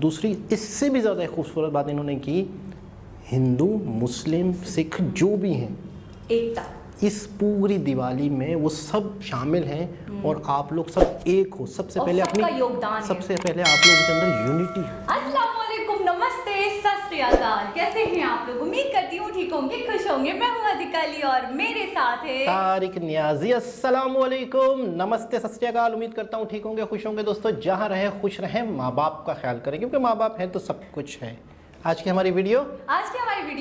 दूसरी इससे भी ज़्यादा खूबसूरत बात इन्होंने की, हिंदू मुस्लिम सिख जो भी हैं, एकता, इस पूरी दिवाली में वो सब शामिल हैं और आप लोग सब एक हो। सबसे और पहले सबका अपनी योगदान है। सबसे पहले आप लोगों के अंदर यूनिटी है। अस्सलाम वालेकुम, नमस्ते, सत श्री अकाल। कैसे हैं आप लोग? उम्मीद करती हूँ ठीक होंगे, खुश होंगे। मैं हूँ अधिका अली और मेरे साथ है तारिक नियाजी। अस्सलाम वालेकुम, नमस्ते, सत श्री अकाल। उम्मीद करता हूँ ठीक होंगे, खुश होंगे। दोस्तों, जहाँ रहे खुश रहें, माँ बाप का ख्याल करें, क्योंकि माँ बाप हैं तो सब कुछ है। आज की हमारी वीडियो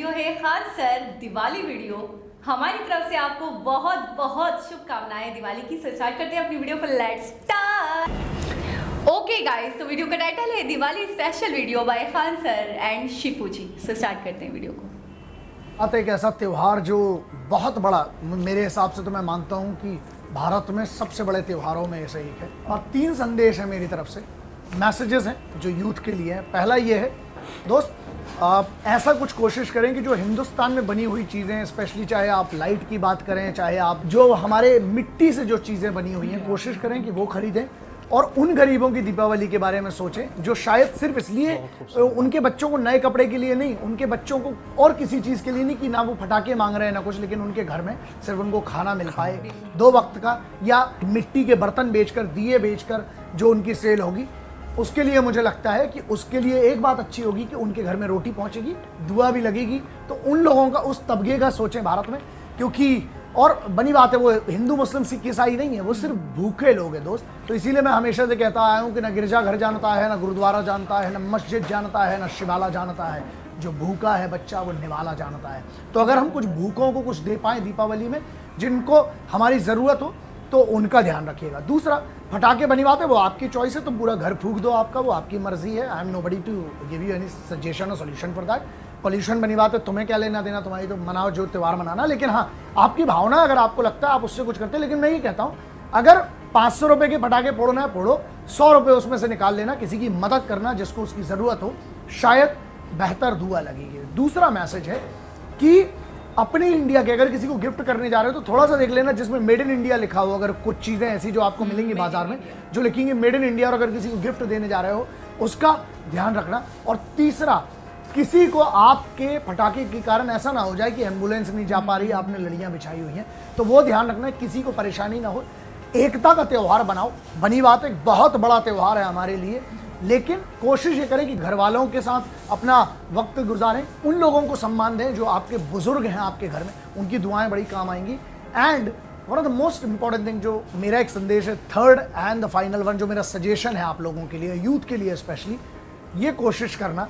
है खान सर दिवाली वीडियो। हमारी तरफ से आपको बहुत बहुत शुभकामनाएं दिवाली की। स्टार्ट करते हैं अपनी वीडियो को, लेट्स स्टार्ट। ओके गाइस, तो वीडियो का टाइटल है Diwali special video by Khan sir and Shifu ji. So start करते हैं वीडियो को। एक ऐसा त्यौहार जो बहुत बड़ा, मेरे हिसाब से तो मैं मानता हूँ कि भारत में सबसे बड़े त्योहारों में से एक है। और 3 संदेश हैं मेरी तरफ से, मैसेजेस हैं जो यूथ के लिए हैं। पहला ये है, दोस्त आप ऐसा कुछ कोशिश करें कि जो हिंदुस्तान में बनी हुई चीज़ें, स्पेशली चाहे आप लाइट की बात करें, चाहे आप जो हमारे मिट्टी से जो चीज़ें बनी हुई हैं, कोशिश करें कि वो खरीदें। और उन गरीबों की दीपावली के बारे में सोचें जो शायद सिर्फ इसलिए उनके बच्चों को नए कपड़े के लिए नहीं, उनके बच्चों को और किसी चीज़ के लिए नहीं कि ना वो पटाखे मांग रहे हैं ना कुछ, लेकिन उनके घर में सिर्फ उनको खाना मिल पाए 2 वक्त का, या मिट्टी के बर्तन बेचकर, दिए बेचकर जो उनकी सेल होगी, उसके लिए मुझे लगता है कि उसके लिए एक बात अच्छी होगी कि उनके घर में रोटी पहुंचेगी, दुआ भी लगेगी। तो उन लोगों का, उस तबके का सोचें भारत में, क्योंकि और बनी बात है वो हिंदू मुस्लिम सिख ईसाई नहीं है, वो सिर्फ भूखे लोग हैं दोस्त। तो इसीलिए मैं हमेशा से कहता आया हूँ कि ना गिरजा घर जानता है, ना गुरुद्वारा जानता है, ना मस्जिद जानता है, ना शिवाला जानता है। जो भूखा है बच्चा वो निवाला जानता है। तो अगर हम कुछ भूखों को कुछ दे पाएँ दीपावली में, जिनको हमारी ज़रूरत हो, तो उनका ध्यान रखिएगा। दूसरा, पटाखे बनी बात है, वो आपकी चॉइस है, तुम पूरा घर फूंक दो, आपका वो आपकी मर्जी है। I am nobody to give you any suggestion और सोल्यूशन फॉर दैट। पॉल्यूशन बनी बात है, तुम्हें क्या लेना देना, तुम्हारी तो मनाओ जो त्यौहार मनाना। लेकिन हाँ, आपकी भावना, अगर आपको लगता है आप उससे कुछ करते हैं। लेकिन मैं ये कहता हूँ, अगर 500 रुपये के पटाखे फोड़ना है फोड़ो, 100 रुपये उसमें से निकाल लेना, किसी की मदद करना जिसको उसकी ज़रूरत हो, शायद बेहतर दुआ लगेगी। दूसरा मैसेज है कि अपनी इंडिया के, अगर किसी को गिफ्ट करने जा रहे हो तो थोड़ा सा देख लेना जिसमें मेड इन इंडिया लिखा हो। अगर कुछ चीज़ें ऐसी जो आपको मिलेंगी बाजार में जो लिखेंगे मेड इन इंडिया, और अगर किसी को गिफ्ट देने जा रहे हो उसका ध्यान रखना। और तीसरा, किसी को आपके पटाखे के कारण ऐसा ना हो जाए कि एम्बुलेंस नहीं जा पा रही, आपने लड़ियाँ बिछाई हुई हैं, तो वो ध्यान रखना है, किसी को परेशानी ना हो। एकता का त्यौहार बनाओ। बनी बात है, बहुत बड़ा त्यौहार है हमारे लिए, लेकिन कोशिश ये करें कि घर वालों के साथ अपना वक्त गुजारें, उन लोगों को सम्मान दें जो आपके बुजुर्ग हैं आपके घर में, उनकी दुआएं बड़ी काम आएंगी। And one of the most important thing, जो मेरा एक संदेश है, third and the final one, जो मेरा सजेशन है आप लोगों के लिए, यूथ के लिए स्पेशली, ये कोशिश करना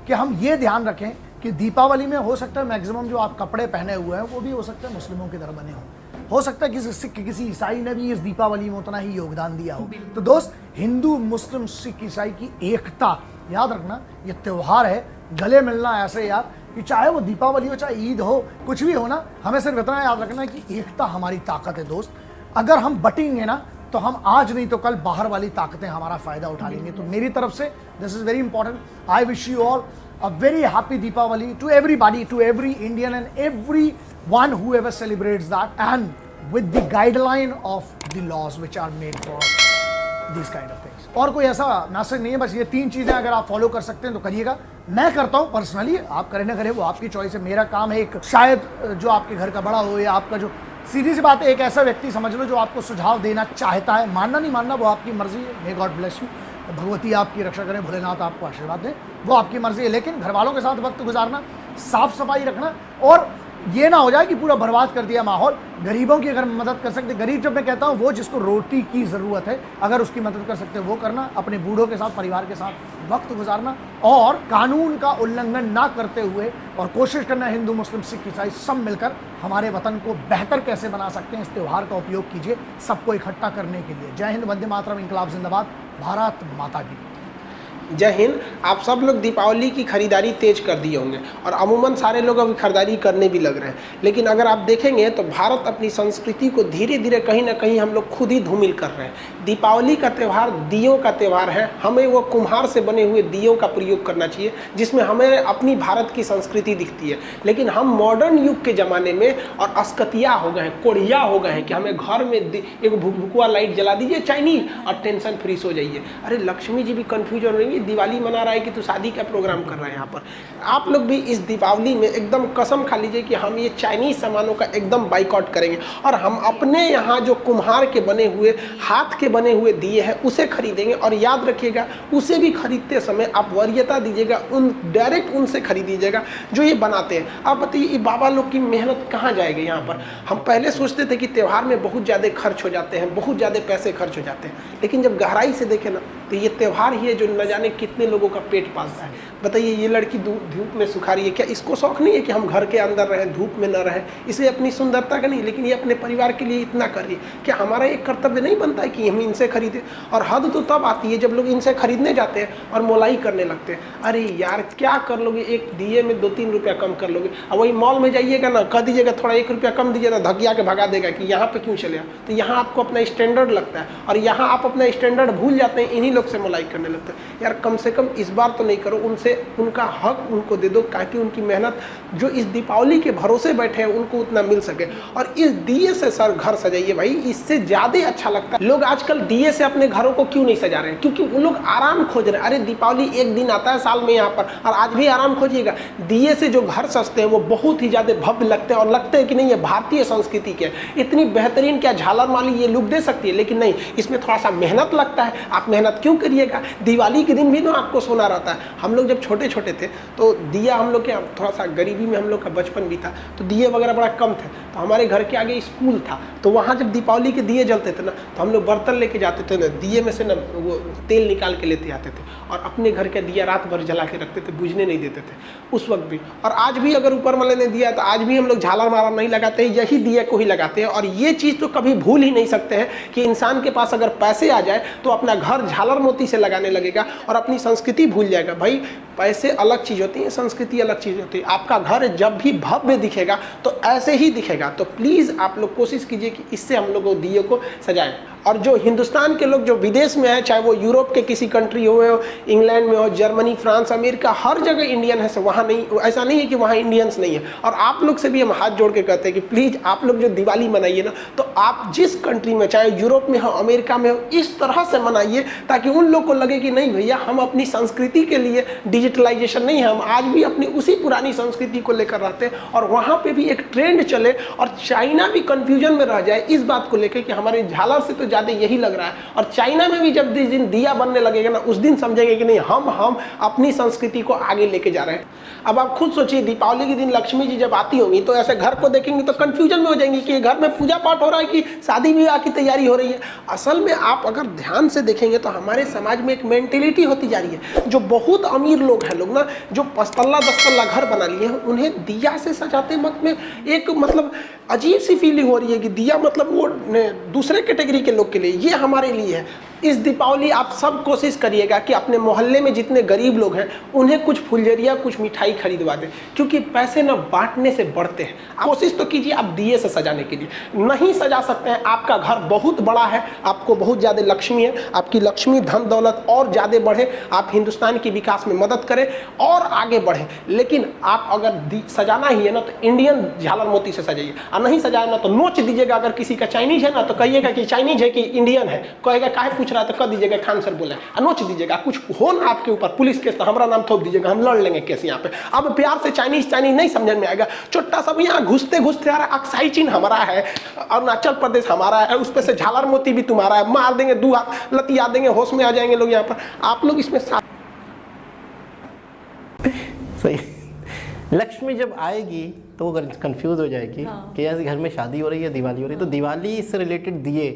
कि हम ये ध्यान रखें कि दीपावली में हो सकता है मैक्सिमम जो आप कपड़े पहने हुए हैं वो भी हो सकता है मुस्लिमों की तरह बने हों, हो सकता है किसी सिख, किसी ईसाई ने भी इस दीपावली में उतना ही योगदान दिया हो। तो दोस्त, हिंदू मुस्लिम सिख ईसाई की एकता याद रखना, ये त्यौहार है, गले मिलना ऐसे यार, कि चाहे वो दीपावली हो चाहे ईद हो, कुछ भी हो ना, हमें सिर्फ इतना याद रखना है कि एकता हमारी ताकत है दोस्त। अगर हम बटेंगे ना तो हम आज नहीं तो कल बाहर वाली ताकतें हमारा फायदा उठा लेंगे। तो मेरी तरफ से this is very important. I wish you all a very happy Deepavali to everybody, to every Indian and everyone whoever celebrates that, and with the guideline of the laws which are made for these kind of things. और कोई ऐसा message नहीं है, बस ये 3 चीज़ें अगर आप फॉलो कर सकते हैं तो करिएगा। मैं करता हूँ पर्सनली, आप करें ना करें वो आपकी चॉइस है। मेरा काम है एक, शायद जो आपके घर का बड़ा हो या आपका जो, सीधी सी बात है, एक ऐसा व्यक्ति समझ लो जो आपको सुझाव देना चाहता है, मानना नहीं मानना वो आपकी मर्जी है। May God bless you, Bhagwati आपकी रक्षा करें, भोलेनाथ आपको आशीर्वाद दें, वो आपकी मर्जी है। लेकिन घर वालों के साथ वक्त गुजारना, साफ सफाई रखना, और ये ना हो जाए कि पूरा बर्बाद कर दिया माहौल। गरीबों की अगर मदद कर सकते, गरीब जब मैं कहता हूँ वो जिसको रोटी की ज़रूरत है, अगर उसकी मदद कर सकते वो करना, अपने बूढ़ों के साथ, परिवार के साथ वक्त गुजारना, और कानून का उल्लंघन ना करते हुए, और कोशिश करना हिंदू मुस्लिम सिख ईसाई सब मिलकर हमारे वतन को बेहतर कैसे बना सकते हैं, इस त्यौहार का उपयोग कीजिए सबको इकट्ठा करने के लिए। जय हिंद, वंदे मातरम, इंकलाब जिंदाबाद, भारत माता की। जय हिंद। आप सब लोग दीपावली की खरीदारी तेज कर दिए होंगे और अमूमन सारे लोग अभी खरीदारी करने भी लग रहे हैं। लेकिन अगर आप देखेंगे तो भारत अपनी संस्कृति को धीरे धीरे कहीं ना कहीं हम लोग खुद ही धूमिल कर रहे हैं। दीपावली का त्यौहार दियों का त्यौहार है। हमें वो कुम्हार से बने हुए दियों का प्रयोग करना चाहिए जिसमें हमें अपनी भारत की संस्कृति दिखती है। लेकिन हम मॉडर्न युग के ज़माने में और अस्कतिया हो गए हैं, कोढ़िया हो गए हैं कि हमें घर में एक भुकभुकवा लाइट जला दीजिए चाइनीज और टेंशन फ्री सो जाइए। अरे लक्ष्मी जी भी कन्फ्यूज हो रही है, ये दिवाली मना रहा है कि तू शादी का प्रोग्राम कर रहा है यहाँ पर। आप लोग भी इस दीपावली में एकदम कसम खा लीजिए कि हम ये चाइनीज़ सामानों का एकदम बाइकआउट करेंगे और हम अपने यहाँ जो कुम्हार के बने हुए, हाथ के बने हुए दिए हैं उसे खरीदेंगे। और याद रखिएगा, उसे भी खरीदते समय आप वरीयता दीजिएगा, डायरेक्ट उनसे खरीदीजिएगा जो ये बनाते हैं। आप बताइए ये बाबा लोग की मेहनत कहाँ जाएगी यहाँ पर। हम पहले सोचते थे कि त्यौहार में बहुत ज़्यादा खर्च हो जाते हैं, बहुत ज़्यादा पैसे खर्च हो जाते हैं, लेकिन जब गहराई से देखें ना तो ये त्यौहार ही है जो न जाने कितने लोगों का पेट पालता है। बताइए ये लड़की धूप में सुखा रही है, क्या इसको शौक नहीं है कि हम घर के अंदर रहें, धूप में न रहें? इसे अपनी सुंदरता का नहीं, लेकिन ये अपने परिवार के लिए इतना कर रही है। क्या हमारा एक कर्तव्य नहीं बनता है कि हम इनसे खरीदें? और हद तो तब आती है जब लोग इनसे खरीदने जाते हैं और मोलाई करने लगते हैं। अरे यार क्या कर लोगे, एक दिए में 2-3 रुपया कम कर लोगे। अब वही मॉल में जाइएगा ना, कह दीजिएगा थोड़ा 1 रुपया कम दीजिएगा, धकिया के भगा देगा कि यहाँ पे क्यों चले। तो यहाँ आपको अपना स्टैंडर्ड लगता है और यहाँ आप अपना स्टैंडर्ड भूल जाते हैं, इन्हीं लोग से मोलाई करने लगते हैं। यार कम से कम इस बार तो नहीं करो, उनसे उनका हक उनको दे दो ताकि उनकी मेहनत जो इस दीपावली के भरोसे बैठे हैं उनको उतना मिल सके। और इस दिए से सर घर सजाइए भाई, इससे ज़्यादा अच्छा लगता है। लोग आजकल दिए से अपने घरों को क्यों नहीं सजा रहे हैं? क्योंकि वो लोग आराम खोज रहे हैं। अरे दीपावली एक दिन आता है साल में यहाँ पर, और आज भी आराम खोजिएगा। दिए से जो घर सजते हैं वो बहुत ही ज़्यादा भव्य लगते हैं और लगते हैं कि नहीं ये भारतीय संस्कृति के इतनी बेहतरीन, क्या झालर माली ये लुक दे सकती है, लेकिन नहीं, इसमें थोड़ा सा मेहनत लगता है। आप मेहनत क्यों करिएगा? दिवाली के दिन भी ना आपको सोना रहता है। हम लोग जब छोटे छोटे थे तो दिया, हम लोग के थोड़ा सा गरीबी में हम लोग का बचपन भी था, तो दिए वगैरह बड़ा कम थे। तो हमारे घर के आगे स्कूल था, तो वहाँ जब दीपावली के दिए जलते थे ना तो हम लोग बर्तन लेके जाते थे ना, दिए में से ना वो तेल निकाल के लेते आते थे और अपने घर के दिया रात भर जला के रखते थे, बुझने नहीं देते थे उस वक्त भी। और आज भी अगर ऊपर वाले ने दिया तो आज भी हम लोग झालर मारा नहीं लगाते हैं, यही दिए को ही लगाते हैं। और ये चीज़ तो कभी भूल ही नहीं सकते हैं कि इंसान के पास अगर पैसे आ जाए तो अपना घर झालर मोती से लगाने लगेगा और अपनी संस्कृति भूल जाएगा। भाई पैसे अलग चीज़ होती है, संस्कृति अलग चीज़ होती है। आपका घर जब भी भव्य दिखेगा तो ऐसे ही दिखेगा। तो प्लीज़ आप लोग कोशिश कीजिए कि इससे हम लोग दिए को सजाएं। और जो हिंदुस्तान के लोग जो विदेश में हैं, चाहे वो यूरोप के किसी कंट्री हो, इंग्लैंड में हो, जर्मनी, फ्रांस, अमेरिका, हर जगह इंडियन है। वहाँ नहीं, ऐसा नहीं है कि वहाँ इंडियंस नहीं है। और आप लोग से भी हम हाथ जोड़ के कहते हैं कि प्लीज़ आप लोग जो दिवाली मनाइए ना, तो आप जिस कंट्री में, चाहे यूरोप में हो, अमेरिका में हो, इस तरह से मनाइए ताकि उन लोग को लगे कि नहीं भैया हम अपनी संस्कृति के लिए, डिजिटलाइजेशन नहीं है, हम आज भी अपनी उसी पुरानी संस्कृति को लेकर रहते हैं। और वहाँ पर भी एक ट्रेंड चले और चाइना भी कन्फ्यूजन में रह जाए इस बात को लेकर कि हमारे झालर से तो ज़्यादा यही लग रहा है। और चाइना में भी जब जिस दिन दिया बनने लगेगा ना, उस दिन समझेंगे कि नहीं हम अपनी संस्कृति को आगे लेके जा रहे हैं। अब आप खुद सोचिए, दीपावली के दिन लक्ष्मी जी जब आती होंगी तो ऐसे घर को देखेंगे तो कंफ्यूजन में हो जाएंगी कि घर में पूजा पाठ हो रहा है कि शादी विवाह की तैयारी हो रही है। असल में आप अगर ध्यान से देखेंगे तो हमारे समाज में एक मेंटेलिटी होती जा रही है। जो बहुत अमीर लोग हैं, लोग ना जो 5 तल्ला 10 तल्ला घर बना लिए हैं, उन्हें दिया से सजाते वक्त में एक मतलब अजीब सी फीलिंग हो रही है कि दिया मतलब वो दूसरे कैटेगरी के लोग के लिए, ये हमारे लिए है। इस दीपावली आप सब कोशिश करिएगा कि अपने मोहल्ले में जितने गरीब लोग हैं उन्हें कुछ फुलझड़िया, कुछ मिठाई खरीदवा दें, क्योंकि पैसे ना बांटने से बढ़ते हैं। कोशिश तो कीजिए आप दिए से सजाने के लिए। नहीं सजा सकते हैं, आपका घर बहुत बड़ा है, आपको बहुत ज़्यादा लक्ष्मी है, आपकी लक्ष्मी धन दौलत और ज़्यादा बढ़े, आप हिंदुस्तान की विकास में मदद करें और आगे बढ़ें। लेकिन आप अगर सजाना ही है ना तो इंडियन झालर मोती से सजाइए, और नहीं सजाए ना तो नोच दीजिएगा। अगर किसी का चाइनीज है ना तो कहिएगा कि चाइनीज है कि इंडियन है, कहेगा काहे पूछ रहा है तो कह दीजिएगा खान सर बोले, नोच दीजिएगा। कुछ हो ना आपके ऊपर पुलिस केस तो हमारा नाम थोप दीजिएगा, हम लड़ लेंगे केस यहाँ पे। अब प्यार से चाइनीज नहीं समझ में आएगा। छोटा सब यहाँ घुसते घुसते आ रहा है, अक्साई चीन हमारा है, अरुणाचल प्रदेश हमारा है, उस पर से झालर मोती भी तुम्हारा है, मार देंगे, 2 हाथ लतिया देंगे, होश में आ जाएंगे लोग यहाँ पर। आप लोग इसमें सही। लक्ष्मी जब आएगी तो वो कंफ्यूज हो जाएगी कि यार घर में शादी हो रही है, दिवाली हो रही है। तो दिवाली से रिलेटेड दिए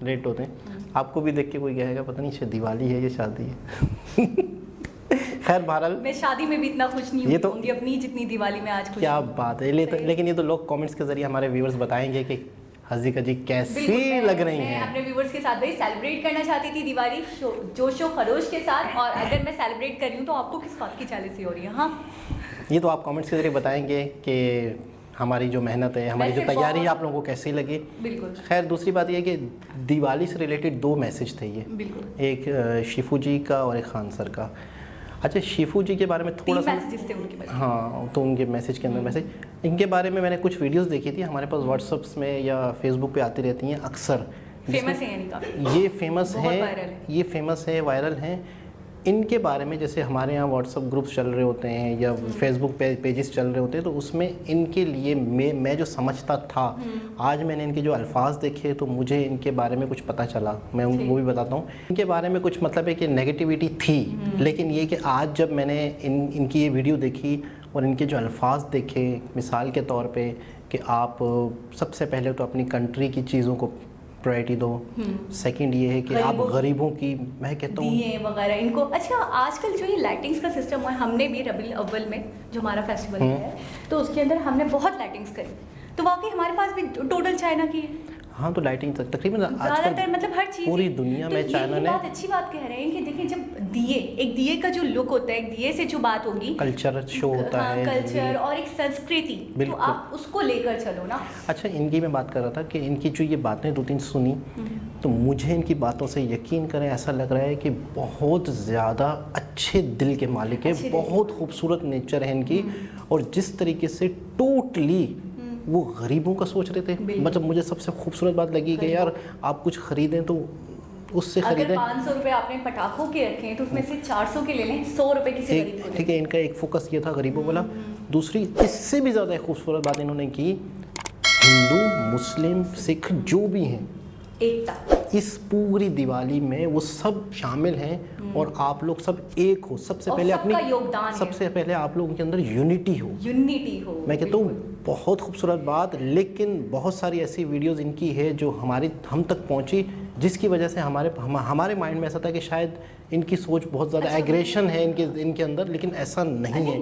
रेट होते हैं। आपको भी देख के कोई कहेगा पता नहीं शायद दिवाली है ये शादी है। खैर बहरहाल मैं शादी में भी इतना खुश नहीं ये तो होंगी अपनी जितनी दिवाली में आज खुश क्या हूँ। बात है। लेकिन ये तो लोग कमेंट्स के जरिए हमारे व्यूअर्स बताएंगे कि हजीका जी कैसी लग रही हैं। मैं अपने व्यूअर्स के साथ भाई सेलिब्रेट करना चाहती थी दिवाली जोशो खरोश के साथ, और अगर मैं सेलिब्रेट कर रही हूँ तो आपको किस बात की जेलसी हो रही है? हाँ, ये तो आप कमेंट्स के जरिए बताएंगे कि हमारी जो मेहनत है, हमारी जो तैयारी है आप लोगों को कैसी लगी। बिल्कुल। खैर दूसरी बात यह कि दिवाली से रिलेटेड 2 मैसेज थे ये, बिल्कुल। एक शिफू जी का और एक खान सर का। अच्छा, शिफू जी के बारे में थोड़ा सा मैसेजेस थे उनके पास। हाँ, तो उनके मैसेज के अंदर मैसेज, इनके बारे में मैंने कुछ वीडियोस देखी थी, हमारे पास व्हाट्सअप्स में या फेसबुक पे आती रहती हैं अक्सर। फेमस है यानी काफी। ये फेमस बहुत है, वायरल है। ये फेमस है, वायरल हैं। इनके बारे में जैसे हमारे यहाँ व्हाट्सअप ग्रुप्स चल रहे होते हैं या फेसबुक पेजेस चल रहे होते हैं, तो उसमें इनके लिए मैं जो समझता था, आज मैंने इनके जो अल्फाज देखे तो मुझे इनके बारे में कुछ पता चला। मैं वो भी बताता हूँ। इनके बारे में कुछ मतलब है कि नेगेटिविटी थी, लेकिन ये कि आज जब मैंने इनकी ये वीडियो देखी और इनके जो अल्फाज देखे, मिसाल के तौर पे कि आप सबसे पहले तो अपनी कंट्री की चीज़ों को प्रायोरिटी दो। सेकंड ये है कि आप गरीबों की, मैं कहता हूँ दिए वगैरह इनको। अच्छा, आजकल जो ये लाइटिंग्स का सिस्टम है, हमने भी रबीउल अव्वल में जो हमारा फेस्टिवल है तो उसके अंदर हमने बहुत लाइटिंग्स करी, तो वाकई हमारे पास भी टोटल चाइना की है। हाँ, तो लाइटिंग तकरीबन ज़्यादातर मतलब हर चीज़ पूरी दुनिया में चाइना ने बात अच्छी बात कह रहे हैं कि देखिए जब एक दिए का जो लुक होता है, एक दिए से जो बात होगी, कल्चर शो होता है, कल्चर और एक संस्कृति, तो आप उसको लेकर चलो ना। अच्छा, इनकी मैं बात कर रहा था कि इनकी जो ये बातें 2-3 सुनी तो मुझे इनकी बातों से यकीन करें ऐसा लग रहा है कि बहुत ज़्यादा अच्छे दिल के मालिक है, बहुत खूबसूरत नेचर है इनकी, और जिस तरीके से टोटली वो गरीबों का सोच रहे थे। मतलब मुझे सबसे खूबसूरत बात लगी कि यार आप कुछ खरीदें तो उससे खरीदें। अगर 500 रुपये आपने पटाखों के रखे हैं तो उसमें से 400 के ले लें, 100 रुपये किसी गरीब को। ठीक है, इनका एक फोकस ये था गरीबों वाला। दूसरी इससे भी ज़्यादा खूबसूरत बात इन्होंने की, हिंदू मुस्लिम सिख जो भी हैं, एकता इस पूरी दिवाली में वो सब शामिल हैं और आप लोग सब एक हो। सबसे पहले अपनी योगदान, सबसे पहले आप लोगों के अंदर यूनिटी हो। मैं कहता हूँ बहुत खूबसूरत बात। लेकिन बहुत सारी ऐसी वीडियोस इनकी है जो हम तक पहुँची, जिसकी वजह से हमारे माइंड में ऐसा था कि शायद इनकी सोच बहुत ज़्यादा एग्रेशन है इनके अंदर, लेकिन ऐसा नहीं है।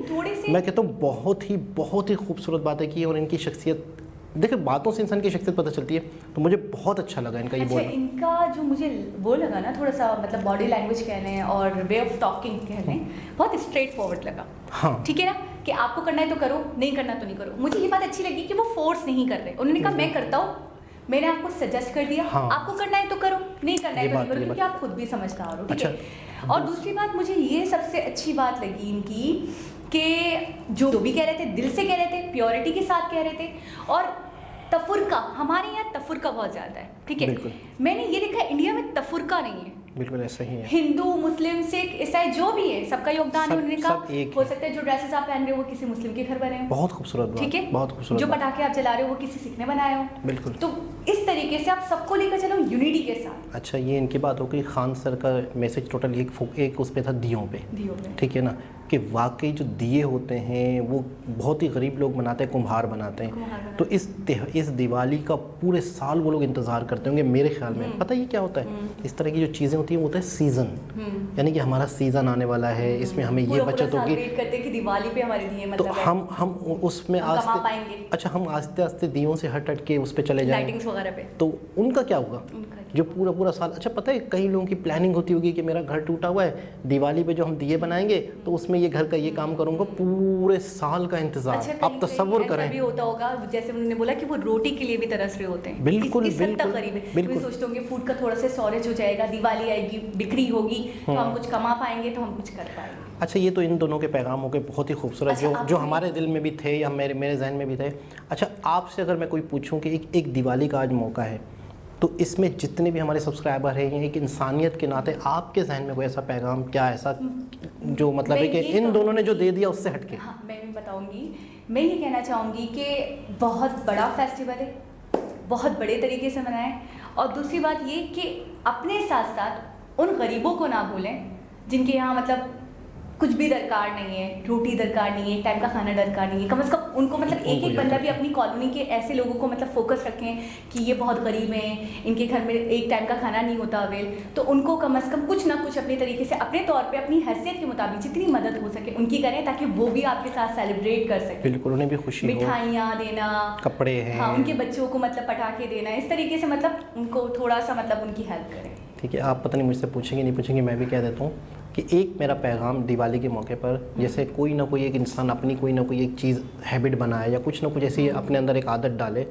मैं कहता हूँ बहुत ही खूबसूरत बातें की, और इनकी शख्सियत देखिए, बातों से इंसान की शख्सियत पता चलती है, तो मुझे बहुत अच्छा लगा इनका ये बोलना। इनका जो मुझे वो लगा ना, थोड़ा सा मतलब बॉडी लैंग्वेज कह लें और वे ऑफ टॉकिंग कह लें, बहुत स्ट्रेट फॉरवर्ड लगा। हाँ, ठीक है ना, कि आपको करना है तो करो, नहीं करना तो नहीं करो। मुझे ये बात अच्छी लगी कि वो फोर्स नहीं कर रहे। उन्होंने कहा मैं करता हूँ, मैंने आपको सजेस्ट कर दिया, हाँ, आपको करना है तो करो, नहीं करना है तो नहीं करो, क्योंकि आप खुद भी समझदार हो। ठीक है। और दूसरी बात मुझे ये सबसे अच्छी बात लगी इनकी कि जो भी कह रहे थे दिल से कह रहे थे, प्योरिटी के साथ कह रहे थे। और तफुरका, हमारे यहाँ तफुरका बहुत ज़्यादा है। ठीक है, मैंने ये देखा इंडिया में तफुरका नहीं है। बिल्कुल ऐसा ही है। हिंदू मुस्लिम सिख ईसाई जो भी है, सबका योगदान है। उन्होंने कहा हो सकता है जो ड्रेसेस आप पहन रहे हो वो किसी मुस्लिम के घर बने हो, बहुत खूबसूरत बात। ठीक है, बहुत खूबसूरत। जो पटाखे आप जला रहे हो वो किसी सिख ने बनाए हो। बिल्कुल। तो इस तरीके से आप सबको लेकर चलो यूनिटी के साथ। अच्छा, ये इनकी बात हो गई। खान सर का मैसेज टोटल एक उस पे था दियों पे। ठीक है ना, कि वाकई जो दिए होते हैं वो बहुत ही गरीब लोग बनाते हैं, कुम्हार बनाते हैं। तो इस दिवाली का पूरे साल वो लोग इंतज़ार करते होंगे मेरे ख्याल में। पता ही क्या होता है, इस तरह की जो चीज़ें होती हैं वो होता है सीज़न, यानी कि हमारा सीज़न आने वाला है, इसमें हमें ये बचत होगी कि दिवाली पे हमारे दिए मतलब तो हम उसमें अच्छा हम आस्ते आस्ते दियों से हट के उस पर चले जाएंगे लाइटिंग्स वगैरह पे। तो उनका क्या होगा जो पूरा साल। अच्छा, पता है कई लोगों की प्लानिंग होती होगी कि मेरा घर टूटा हुआ है, दिवाली पे जो हम दिए बनाएंगे तो उसमें ये घर का ये काम करूंगा, पूरे साल का इंतजार। अच्छा, आप तसव्वुर करें। भी होता होगा, जैसे उन्होंने बोला कि वो रोटी के लिए भी तरस रहे होते हैं। बिल्कुल बिल्कुल सोचते होंगे फूड का थोड़ा सा स्टोरेज हो जाएगा, दिवाली आएगी, बिक्री होगी तो हम कुछ कमा पाएंगे, तो हम कुछ कर पाएंगे। अच्छा, ये तो इन दोनों के पैगामों के बहुत ही खूबसूरत जो हमारे दिल में भी थे या मेरे जहन में भी थे। अच्छा, आपसे अगर मैं कोई पूछूं कि एक दिवाली का आज मौका है, तो इसमें जितने भी हमारे सब्सक्राइबर हैं, एक इंसानियत के नाते आपके जहन में कोई ऐसा पैगाम क्या ऐसा जो मतलब है कि इन दोनों ने जो दे दिया उससे हटके? हाँ, मैं भी बताऊंगी। मैं ये कहना चाहूँगी कि बहुत बड़ा फेस्टिवल है, बहुत बड़े तरीके से मनाएं। और दूसरी बात ये कि अपने साथ साथ उन गरीबों को ना भूलें जिनके यहाँ मतलब कुछ भी दरकार नहीं है, रोटी दरकार नहीं है, टाइम का खाना दरकार नहीं है। कम से कम उनको मतलब एक बंदा भी अपनी कॉलोनी के ऐसे लोगों को मतलब फोकस रखें कि ये बहुत गरीब हैं, इनके घर में एक टाइम का खाना नहीं होता अवेल, तो उनको कम से कम कुछ ना कुछ अपने तरीके से अपने तौर पे अपनी हैसियत के मुताबिक जितनी मदद हो सके उनकी करें, ताकि वो भी आपके साथ सेलिब्रेट कर सकें। बिल्कुल, उन्हें भी खुशी हो, मिठाइयाँ देना, कपड़े हैं, हाँ, उनके बच्चों को मतलब पटाखे देना, इस तरीके से मतलब उनको थोड़ा सा मतलब उनकी हेल्प करें। ठीक है, आप पता नहीं मुझसे पूछेंगे नहीं पूछेंगे, मैं भी कह देता हूँ कि एक मेरा पैगाम दिवाली के मौके पर, जैसे कोई ना कोई एक इंसान अपनी कोई ना कोई एक चीज़ हैबिट बनाए या कुछ ना कुछ ऐसी अपने अंदर एक आदत डाले,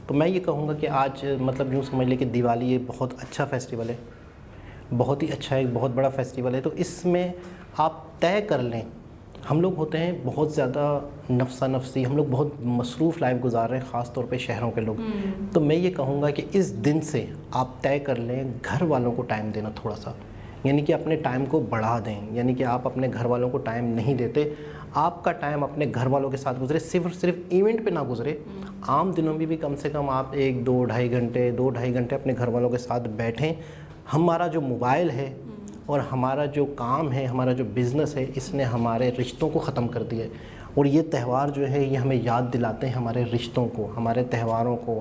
तो मैं ये कहूँगा कि आज मतलब यूँ समझ लें कि दिवाली ये बहुत अच्छा फेस्टिवल है, बहुत ही अच्छा एक बहुत बड़ा फेस्टिवल है। तो इसमें आप तय कर लें, हम लोग होते हैं बहुत ज़्यादा नफ्सा नफसी, हम लोग बहुत मसरूफ़ लाइफ गुजार रहे हैं, ख़ास तौर पे शहरों के लोग। तो मैं ये कहूँगा कि इस दिन से आप तय कर लें घर वालों को टाइम देना थोड़ा सा, यानी कि अपने टाइम को बढ़ा दें, यानी कि आप अपने घर वालों को टाइम नहीं देते, आपका टाइम अपने घर वालों के साथ गुजरे, सिर्फ इवेंट पे ना गुजरे, आम दिनों में भी कम से कम आप 2-2.5 घंटे अपने घर वालों के साथ बैठें। हमारा जो मोबाइल है और हमारा जो काम है, हमारा जो बिज़नेस है, इसने हमारे रिश्तों को ख़त्म कर दिया है। और ये त्यौहार जो है ये हमें याद दिलाते हैं हमारे रिश्तों को, हमारे त्योहारों को,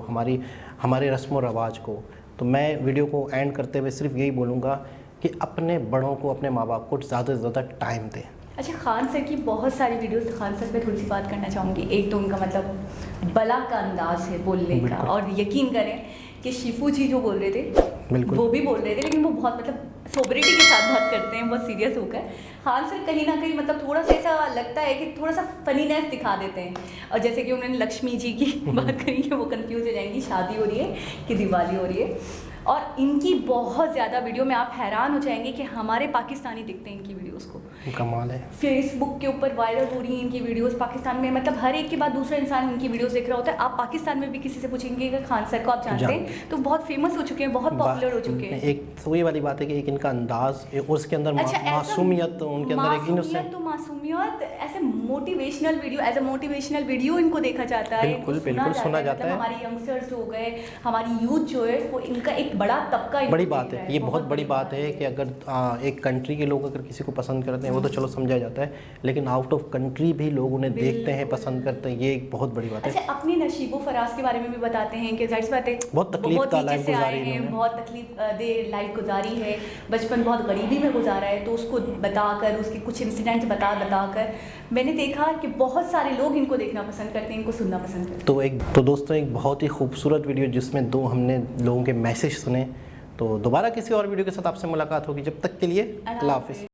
हमारे रस्म व रवाज को। तो मैं वीडियो को एंड करते हुए सिर्फ यही बोलूँगा कि अपने बड़ों को, अपने माँ बाप को ज़्यादा से ज़्यादा टाइम दें। अच्छा, खान सर की बहुत सारी वीडियोस, खान सर पे थोड़ी सी बात करना चाहूँगी। एक तो उनका मतलब बला का अंदाज है बोलने का, और यकीन करें कि शिफू जी जो बोल रहे थे वो भी बोल रहे थे, लेकिन वो बहुत मतलब सोबरिटी के साथ बात करते हैं, बहुत सीरियस होकर। खान सर कहीं ना कहीं मतलब थोड़ा सा ऐसा लगता है कि थोड़ा सा फनीनेस दिखा देते हैं। और जैसे कि उन्होंने लक्ष्मी जी की बात करी कि वो कंफ्यूज हो जाएंगी, शादी हो रही है कि दिवाली हो रही है। और इनकी बहुत ज़्यादा वीडियो में आप हैरान हो जाएंगे कि हमारे पाकिस्तानी दिखते हैं इनकी वीडियोस को, कमाल है। फेसबुक के ऊपर वायरल हो रही हैं इनकी वीडियोस पाकिस्तान में, मतलब हर एक के बाद दूसरा इंसान इनकी वीडियोस देख रहा होता है। आप पाकिस्तान में भी किसी से पूछेंगे कि खान सर को आप जानते हैं, तो बहुत फेमस हो चुके हैं, बहुत पॉपुलर हो चुके हैं। एक तो ये वाली बात है कि एक इनका अंदाज, उसके अंदर मासूमियत, उनके अंदर एक इनोसेंट, तो मासूमियत ऐसे motivational video, as a motivational video इनको देखा जाता है, बिल्कुल सुना जाता है। हमारे यंगस्टर्स हो गए, हमारी यूथ जो है वो इनका एक बड़ा तबका, बड़ी बात है ये, बहुत बड़ी बात है कि अगर एक कंट्री के लोग अगर किसी को पसंद करते हैं वो तो चलो समझा जाता है, लेकिन आउट ऑफ कंट्री भी लोग उन्हें देखते हैं, पसंद करते हैं, ये एक बहुत बड़ी बात है। अच्छा, अपनी नशीबो फराज के बारे में भी बताते हैं कि जाहिर सी बात है बहुत तकलीफ का लाइफ गुजारी है, बहुत तकलीफ दे लाइफ गुजारी है, बचपन बहुत गरीबी में गुजारा है, तो उसको बताकर, उसके कुछ इंसिडेंट बताकर मैंने देखा कि बहुत सारे लोग इनको देखना पसंद करते हैं, इनको सुनना पसंद करते हैं। तो दोस्तों एक बहुत ही खूबसूरत वीडियो जिसमें हमने लोगों के मैसेज सुने। तो दोबारा किसी और वीडियो के साथ आपसे मुलाकात होगी, जब तक के लिए अल्लाह हाफिज़।